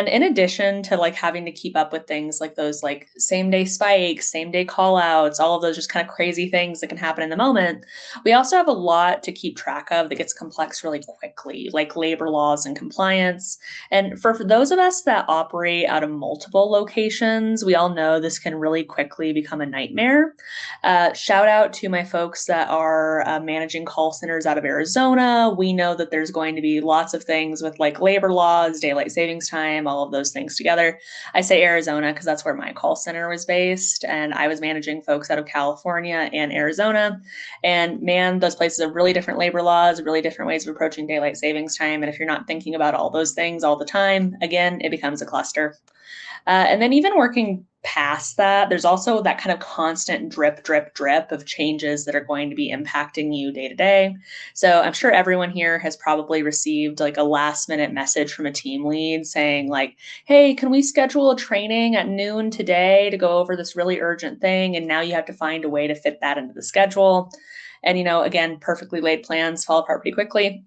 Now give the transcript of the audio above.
And in addition to like having to keep up with things like those like same day spikes, same day call outs, all of those just kind of crazy things that can happen in the moment, we also have a lot to keep track of that gets complex really quickly, like labor laws and compliance. And for those of us that operate out of multiple locations, we all know this can really quickly become a nightmare. Shout out to my folks that are managing call centers out of Arizona. We know that there's going to be lots of things with like labor laws, daylight savings time, all of those things together. I say Arizona because that's where my call center was based, and I was managing folks out of California and Arizona. And man, those places have really different labor laws, really different ways of approaching daylight savings time. And if you're not thinking about all those things all the time, again, it becomes a cluster. And then even working past that, there's also that kind of constant drip, drip, drip of changes that are going to be impacting you day to day. So I'm sure everyone here has probably received like a last minute message from a team lead saying like, "Hey, can we schedule a training at noon today to go over this really urgent thing?" And now you have to find a way to fit that into the schedule. And again, perfectly laid plans fall apart pretty quickly.